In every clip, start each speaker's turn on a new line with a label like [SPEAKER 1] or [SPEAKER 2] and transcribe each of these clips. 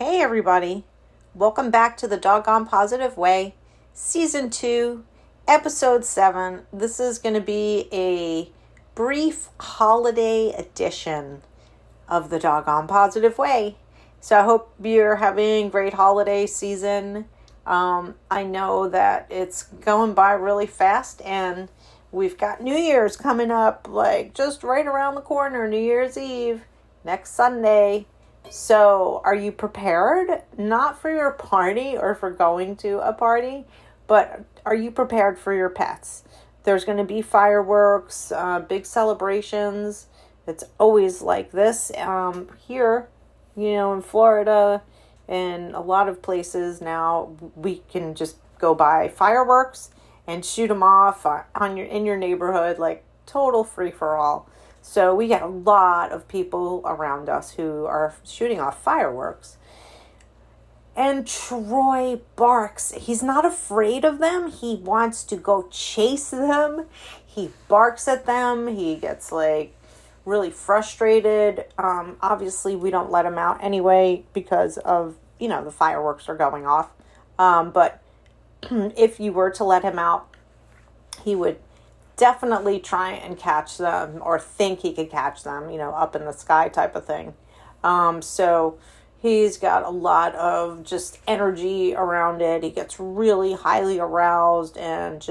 [SPEAKER 1] Hey everybody, welcome back to the Doggone Positive Way, Season 2, Episode 7. This is going to be a brief holiday edition of the Doggone Positive Way. So I hope you're having a great holiday season. I know that it's going by really fast and we've got New Year's coming up like just right around the corner, New Year's Eve, next Sunday. So are you prepared? Not for your party or for going to a party, but are you prepared for your pets? There's going to be fireworks, big celebrations. It's always like this here, in Florida and a lot of places now. We can just go buy fireworks and shoot them off in your neighborhood, like total free for all. So we get a lot of people around us who are shooting off fireworks. And Troy barks. He's not afraid of them. He wants to go chase them. He barks at them. He gets really frustrated. Obviously, we don't let him out anyway because of, the fireworks are going off. But if you were to let him out, he would definitely try and catch them or think he could catch them, up in the sky type of thing. So he's got a lot of just energy around it. He gets really highly aroused and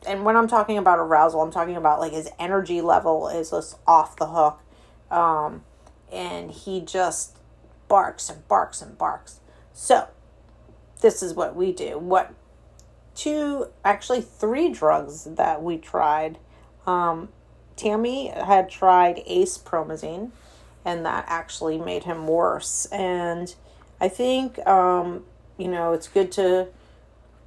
[SPEAKER 1] and when I'm talking about arousal, I'm talking about his energy level is just off the hook. And he just barks and barks and barks. So this is what we do. Three drugs that we tried. Tammy had tried acepromazine, and that actually made him worse. And I think, it's good to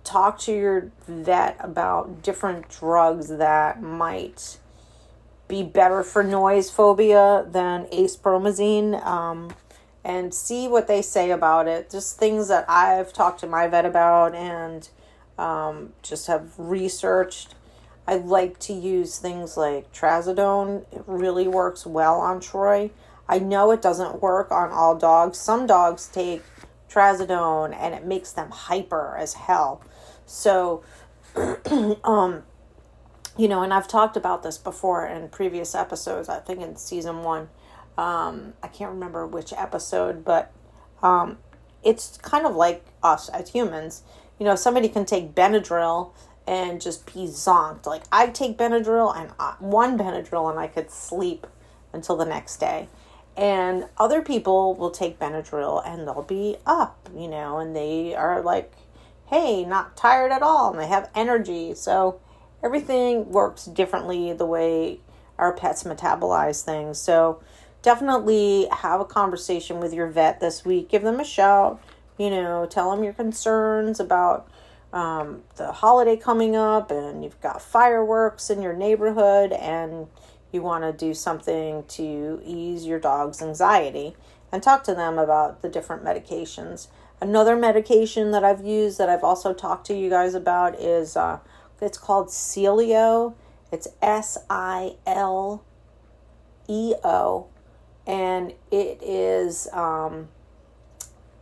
[SPEAKER 1] talk to your vet about different drugs that might be better for noise phobia than acepromazine, and see what they say about it. Just things that I've talked to my vet about and just have researched. I like to use things like trazodone. It really works well on Troy. I know it doesn't work on all dogs. Some dogs take trazodone and it makes them hyper as hell. So, and I've talked about this before in previous episodes, I think in season 1. I can't remember which episode, but it's kind of like us as humans. Somebody can take Benadryl and just be zonked. I take Benadryl and one Benadryl and I could sleep until the next day. And other people will take Benadryl and they'll be up, and they are hey, not tired at all. And they have energy. So everything works differently the way our pets metabolize things. So definitely have a conversation with your vet this week. Give them a shout. Tell them your concerns about the holiday coming up and you've got fireworks in your neighborhood and you want to do something to ease your dog's anxiety, and talk to them about the different medications. Another medication that I've used that I've also talked to you guys about is it's called Sileo. It's Sileo, and it is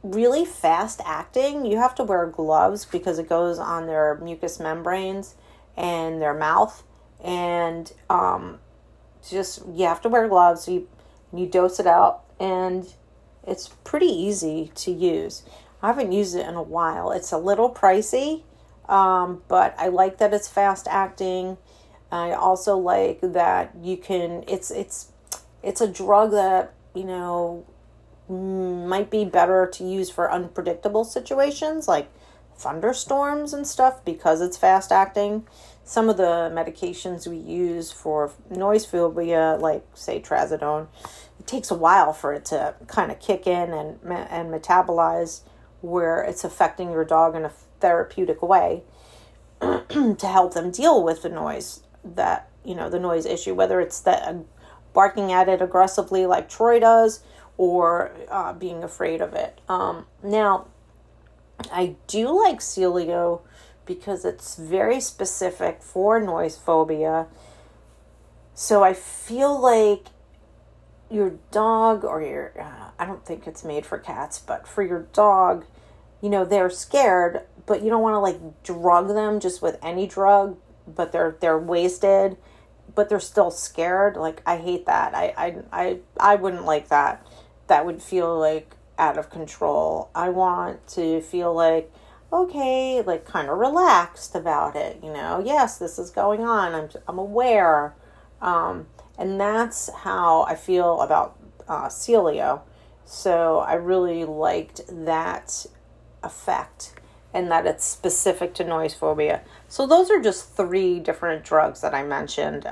[SPEAKER 1] really fast acting. You have to wear gloves because it goes on their mucous membranes and their mouth, and you have to wear gloves. So you dose it out, and it's pretty easy to use. I haven't used it in a while. It's a little pricey, but I like that it's fast acting. I also like that you can. It's a drug that might be better to use for unpredictable situations like thunderstorms and stuff because it's fast acting. Some of the medications we use for noise phobia, like say trazodone, it takes a while for it to kind of kick in and metabolize where it's affecting your dog in a therapeutic way to help them deal with the noise the noise issue, whether it's barking at it aggressively like Troy does, or being afraid of it. Now, I do like Sileo because it's very specific for noise phobia. So I feel like your dog or your, I don't think it's made for cats, but for your dog, they're scared, but you don't want to like drug them just with any drug, but they're wasted, but they're still scared. Like, I hate that. I wouldn't like that. That would feel like out of control. I want to feel like, okay, like kind of relaxed about it. Yes, this is going on. I'm aware. And that's how I feel about Celio. So I really liked that effect, and that it's specific to noise phobia. So those are just 3 different drugs that I mentioned.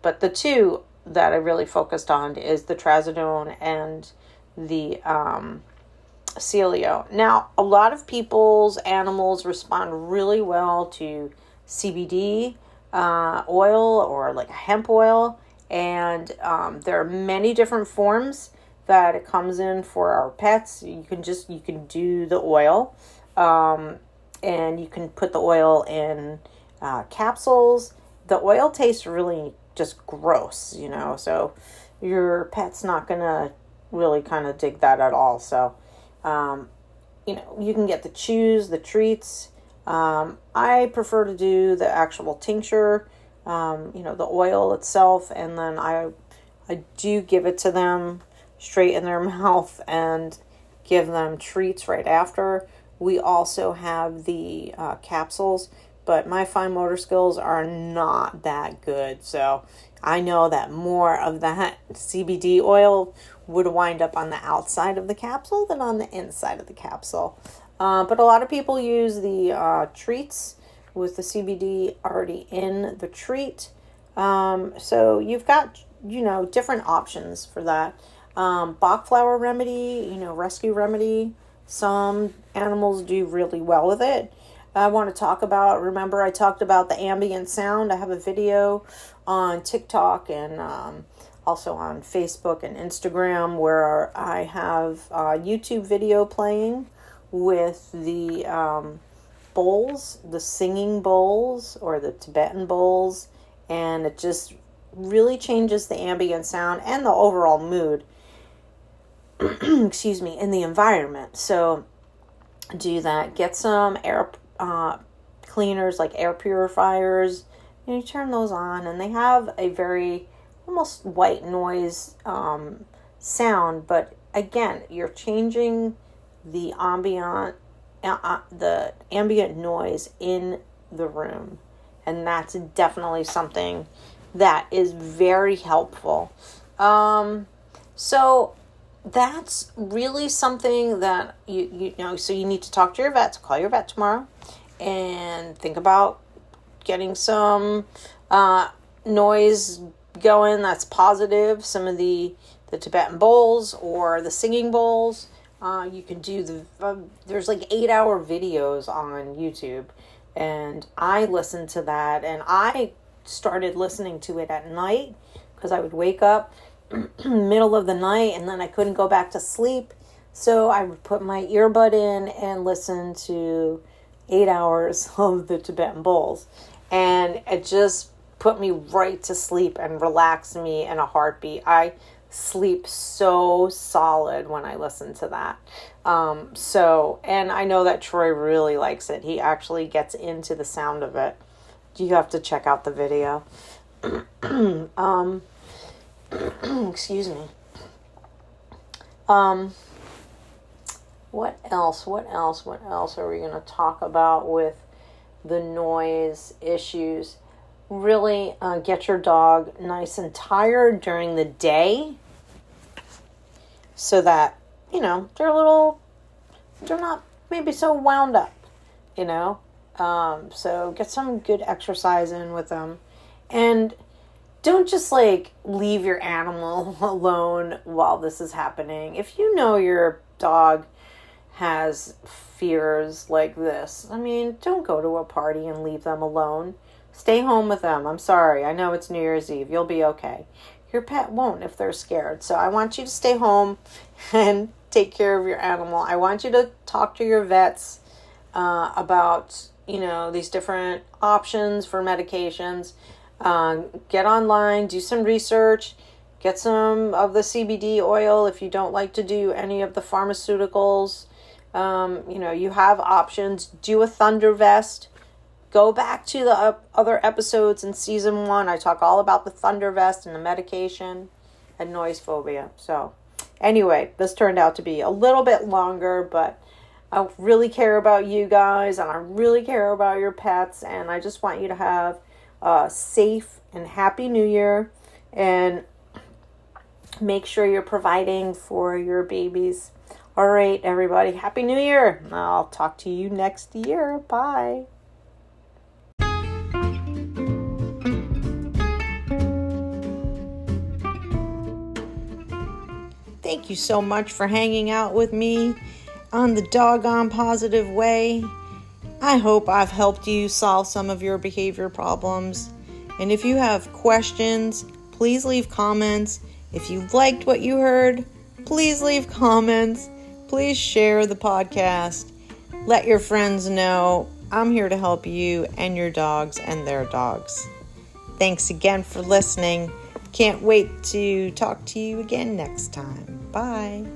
[SPEAKER 1] But the 2 that I really focused on is the trazodone and the Celio. Now, a lot of people's animals respond really well to CBD oil or like hemp oil. And there are many different forms that it comes in for our pets. You can do the oil, and you can put the oil in capsules. The oil tastes really just gross, so your pet's not gonna really kind of dig that at all. So, you can get the chews, the treats. I prefer to do the actual tincture, the oil itself, and then I do give it to them straight in their mouth and give them treats right after. We also have the capsules, but my fine motor skills are not that good, so I know that more of that CBD oil would wind up on the outside of the capsule than on the inside of the capsule. But a lot of people use the treats with the CBD already in the treat. So you've got, different options for that. Bach flower remedy, rescue remedy. Some animals do really well with it. I want to talk about, remember I talked about the ambient sound. I have a video on TikTok and also on Facebook and Instagram where I have a YouTube video playing with the bowls, the singing bowls or the Tibetan bowls, and it just really changes the ambient sound and the overall mood excuse me, in the environment. So do that. Get some air cleaners like air purifiers, you turn those on, and they have a very almost white noise sound, but again, you're changing the ambient noise in the room, and that's definitely something that is very helpful. So that's really something that so you need to talk to your vet, call your vet tomorrow, and think about getting some noise going that's positive. Some of the Tibetan bowls or the singing bowls. You can do there's like 8-hour videos on YouTube, and I listened to that, and I started listening to it at night because I would wake up middle of the night and then I couldn't go back to sleep. So I would put my earbud in and listen to 8 hours of the Tibetan bowls, and it just put me right to sleep and relaxed me in a heartbeat. I sleep so solid when I listen to that. And I know that Troy really likes it. He actually gets into the sound of it. You have to check out the video. Excuse me. What else are we going to talk about with the noise issues? Really get your dog nice and tired during the day so that, they're not maybe so wound up, so get some good exercise in with them, and don't just leave your animal alone while this is happening. If you know your dog has fears like this, don't go to a party and leave them alone. Stay home with them. I'm sorry. I know it's New Year's Eve. You'll be okay. Your pet won't if they're scared. So I want you to stay home and take care of your animal. I want you to talk to your vets about, these different options for medications. Get online, do some research, Get some of the CBD oil if you don't like to do any of the pharmaceuticals. You have options. Do a thunder vest. Go back to the other episodes in season 1. I talk all about the thunder vest and the medication and noise phobia. So anyway, this turned out to be a little bit longer, but I really care about you guys and I really care about your pets. And I just want you to have a safe and happy New Year, and make sure you're providing for your babies. All right, everybody. Happy New Year. I'll talk to you next year. Bye. Thank you so much for hanging out with me on the Doggone Positive Way. I hope I've helped you solve some of your behavior problems. And if you have questions, please leave comments. If you liked what you heard, please leave comments. Please share the podcast. Let your friends know I'm here to help you and your dogs and their dogs. Thanks again for listening. Can't wait to talk to you again next time. Bye.